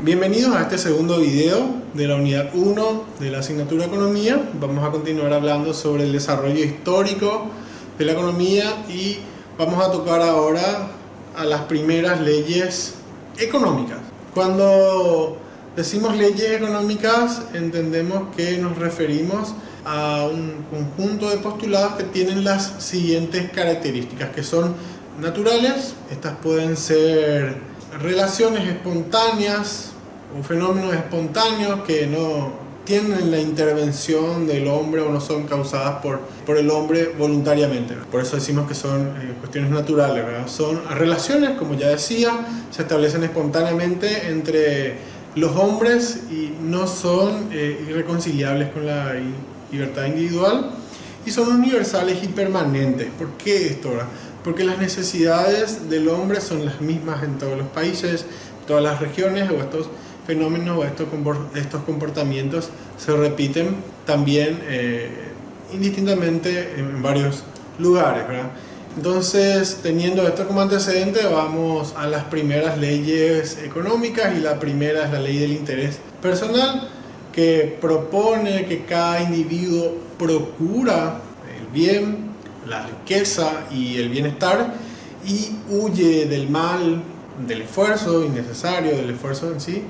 Bienvenidos a este segundo video de la unidad 1 de la asignatura Economía. Vamos a continuar hablando sobre el desarrollo histórico de la economía y vamos a tocar ahora a las primeras leyes económicas. Cuando decimos leyes económicas entendemos que nos referimos a un conjunto de postulados que tienen las siguientes características, que son naturales. Estas pueden ser relaciones espontáneas o fenómenos espontáneos que no tienen la intervención del hombre o no son causadas por el hombre voluntariamente. Por eso decimos que son cuestiones naturales, ¿verdad? Son relaciones, como ya decía, se establecen espontáneamente entre los hombres y no son irreconciliables con la libertad individual y son universales y permanentes. ¿Por qué esto, verdad? Porque las necesidades del hombre son las mismas en todos los países, todas las regiones, o estos fenómenos o estos comportamientos se repiten también indistintamente en varios lugares, ¿verdad? Entonces, teniendo esto como antecedente, vamos a las primeras leyes económicas, y la primera es la ley del interés personal, que propone que cada individuo procura el bien, la riqueza y el bienestar y huye del mal, del esfuerzo innecesario, del esfuerzo en sí.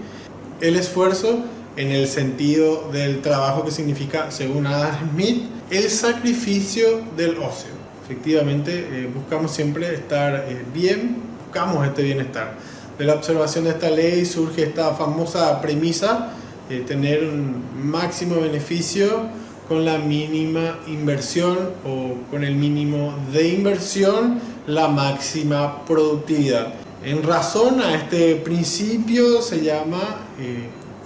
El esfuerzo en el sentido del trabajo, que significa, según Adam Smith, el sacrificio del ocio. Efectivamente, buscamos siempre estar bien, buscamos este bienestar. De la observación de esta ley surge esta famosa premisa de tener un máximo beneficio con la mínima inversión, o con el mínimo de inversión, la máxima productividad. En razón a este principio se llama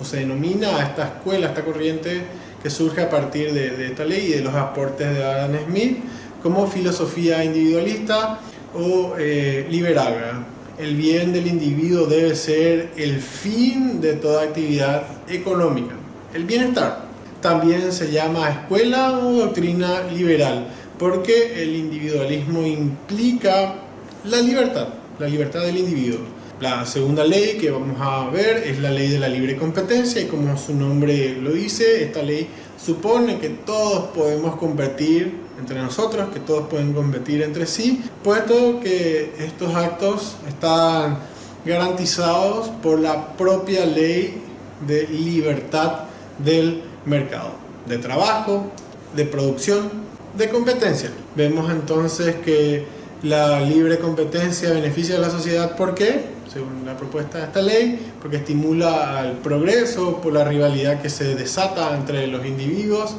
o se denomina a esta escuela, a esta corriente que surge a partir de esta ley y de los aportes de Adam Smith, como filosofía individualista o liberal, ¿verdad? El bien del individuo debe ser el fin de toda actividad económica. El bienestar también se llama escuela o doctrina liberal, porque el individualismo implica la libertad del individuo. La segunda ley que vamos a ver es la ley de la libre competencia, y como su nombre lo dice, esta ley supone que todos podemos competir entre nosotros, que todos pueden competir entre sí, puesto que estos actos están garantizados por la propia ley de libertad del mercado, de trabajo, de producción, de competencia. Vemos entonces que la libre competencia beneficia a la sociedad. ¿Por qué? Según la propuesta de esta ley, porque estimula al progreso por la rivalidad que se desata entre los individuos.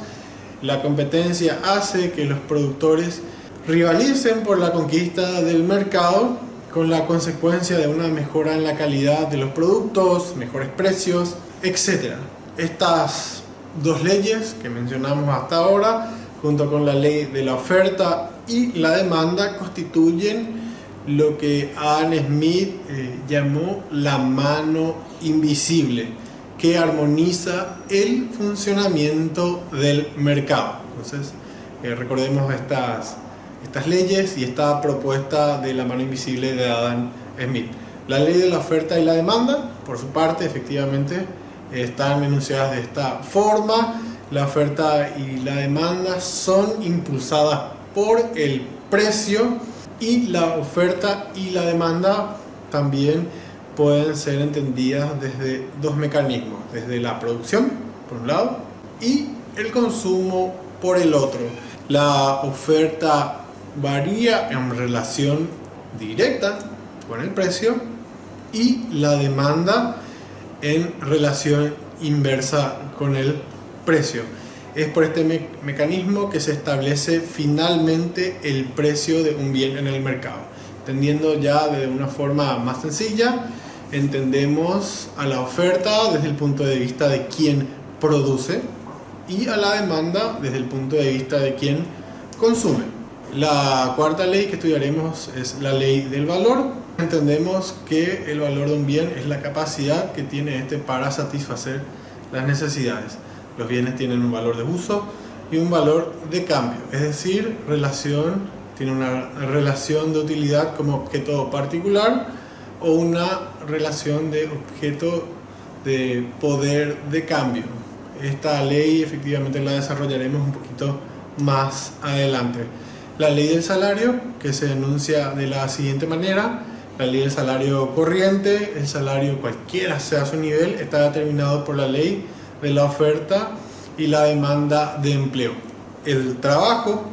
La competencia hace que los productores rivalicen por la conquista del mercado, con la consecuencia de una mejora en la calidad de los productos, mejores precios, etc. Estas dos leyes que mencionamos hasta ahora, junto con la ley de la oferta y la demanda, constituyen lo que Adam Smith llamó la mano invisible, que armoniza el funcionamiento del mercado. Entonces, recordemos estas leyes y esta propuesta de la mano invisible de Adam Smith. La ley de la oferta y la demanda, por su parte, efectivamente, están enunciadas de esta forma. La oferta y la demanda son impulsadas por el precio, y la oferta y la demanda también pueden ser entendidas desde dos mecanismos: desde la producción, por un lado, y el consumo, por el otro. La oferta varía en relación directa con el precio, y la demanda en relación inversa con el precio. Es por este mecanismo que se establece finalmente el precio de un bien en el mercado. Entendiendo ya de una forma más sencilla, entendemos a la oferta desde el punto de vista de quien produce, y a la demanda desde el punto de vista de quien consume. La cuarta ley que estudiaremos es la ley del valor. Entendemos que el valor de un bien es la capacidad que tiene este para satisfacer las necesidades. Los bienes tienen un valor de uso y un valor de cambio, es decir, tiene una relación de utilidad como objeto particular, o una relación de objeto de poder de cambio. Esta ley efectivamente la desarrollaremos un poquito más adelante. La ley del salario, que se enuncia de la siguiente manera: la ley del salario corriente, el salario cualquiera sea su nivel, está determinado por la ley de la oferta y la demanda de empleo. El trabajo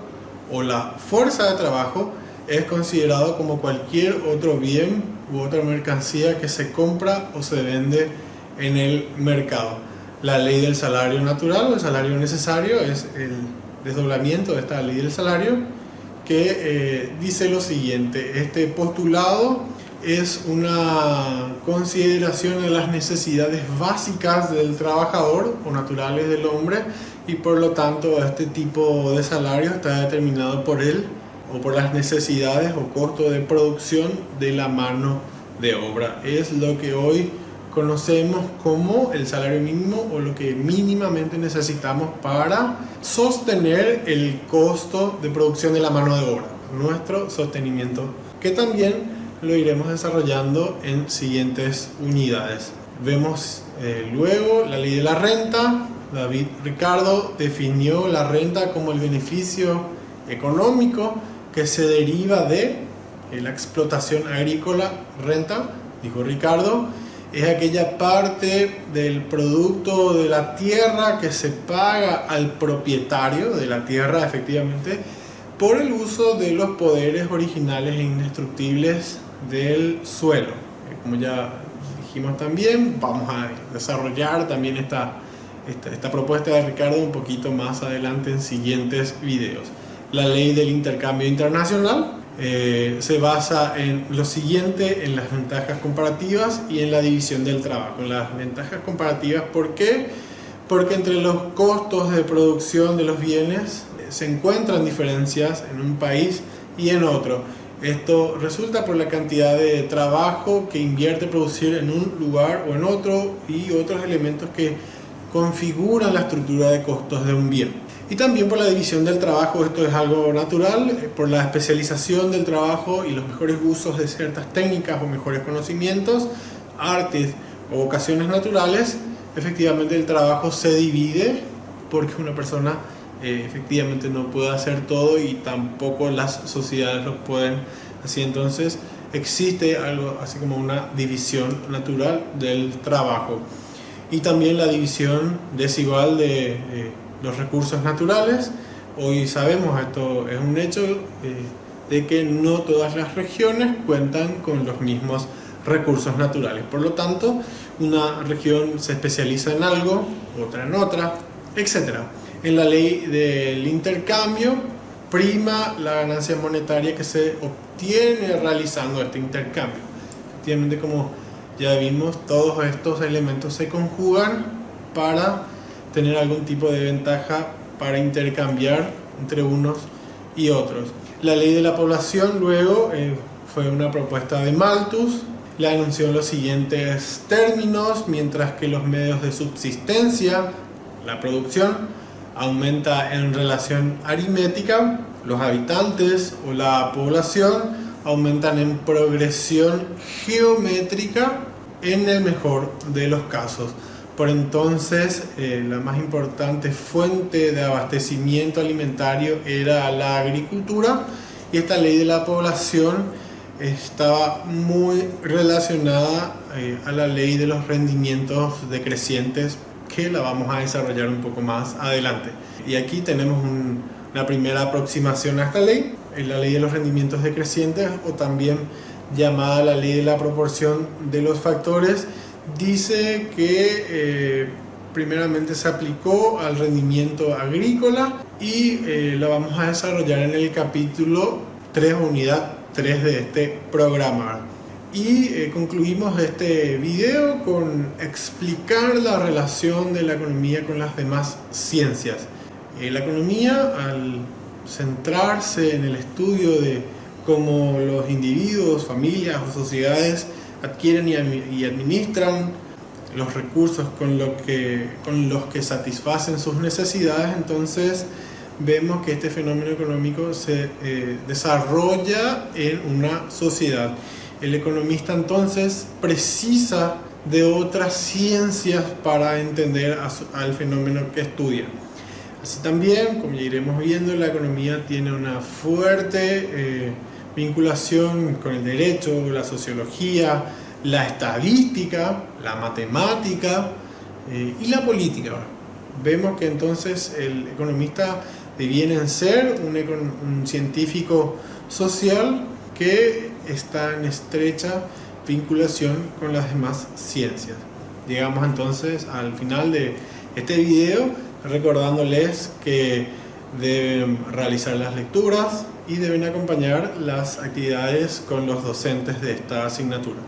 o la fuerza de trabajo es considerado como cualquier otro bien u otra mercancía que se compra o se vende en el mercado. La ley del salario natural o el salario necesario es el desdoblamiento de esta ley del salario, que dice lo siguiente: este postulado es una consideración de las necesidades básicas del trabajador o naturales del hombre, y por lo tanto este tipo de salario está determinado por él o por las necesidades o costo de producción de la mano de obra. Es lo que hoy conocemos como el salario mínimo, o lo que mínimamente necesitamos para sostener el costo de producción de la mano de obra, nuestro sostenimiento, que también lo iremos desarrollando en siguientes unidades. Vemos luego la ley de la renta. David Ricardo definió la renta como el beneficio económico que se deriva de la explotación agrícola. Renta, dijo Ricardo, es aquella parte del producto de la tierra que se paga al propietario de la tierra, efectivamente, por el uso de los poderes originales e indestructibles del suelo. Como ya dijimos también, vamos a desarrollar también esta propuesta de Ricardo un poquito más adelante en siguientes videos. La ley del intercambio internacional se basa en lo siguiente: en las ventajas comparativas y en la división del trabajo. Las ventajas comparativas, ¿por qué? Porque entre los costos de producción de los bienes se encuentran diferencias en un país y en otro. Esto resulta por la cantidad de trabajo que invierte producir en un lugar o en otro, y otros elementos que configuran la estructura de costos de un bien. Y también por la división del trabajo. Esto es algo natural, por la especialización del trabajo y los mejores usos de ciertas técnicas o mejores conocimientos, artes o vocaciones naturales. Efectivamente el trabajo se divide, porque una persona efectivamente no puede hacer todo, y tampoco las sociedades lo pueden. Así entonces existe algo así como una división natural del trabajo. Y también la división desigual de los recursos naturales. Hoy sabemos, esto es un hecho, de que no todas las regiones cuentan con los mismos recursos naturales. Por lo tanto, una región se especializa en algo, otra en otra, etc. En la ley del intercambio prima la ganancia monetaria que se obtiene realizando este intercambio. Efectivamente, como ya vimos, todos estos elementos se conjugan para tener algún tipo de ventaja para intercambiar entre unos y otros. La ley de la población luego fue una propuesta de Malthus. La anunció en los siguientes términos: mientras que los medios de subsistencia, la producción, aumenta en relación aritmética, los habitantes o la población aumentan en progresión geométrica en el mejor de los casos. Por entonces, la más importante fuente de abastecimiento alimentario era la agricultura, y esta ley de la población estaba muy relacionada a la ley de los rendimientos decrecientes, que la vamos a desarrollar un poco más adelante. Y aquí tenemos una primera aproximación a esta ley, la ley de los rendimientos decrecientes, o también llamada la ley de la proporción de los factores. Dice que primeramente se aplicó al rendimiento agrícola, y la vamos a desarrollar en el capítulo 3, unidad 3 de este programa. Y concluimos este video con explicar la relación de la economía con las demás ciencias. La economía, al centrarse en el estudio de cómo los individuos, familias o sociedades adquieren y administran los recursos con los que satisfacen sus necesidades, entonces vemos que este fenómeno económico se desarrolla en una sociedad. El economista entonces precisa de otras ciencias para entender al fenómeno que estudia. Así también, como ya iremos viendo, la economía tiene una fuerte vinculación con el derecho, la sociología, la estadística, la matemática y la política. Vemos que entonces el economista deviene en ser un científico social que está en estrecha vinculación con las demás ciencias. Llegamos entonces al final de este video, recordándoles que deben realizar las lecturas y deben acompañar las actividades con los docentes de esta asignatura.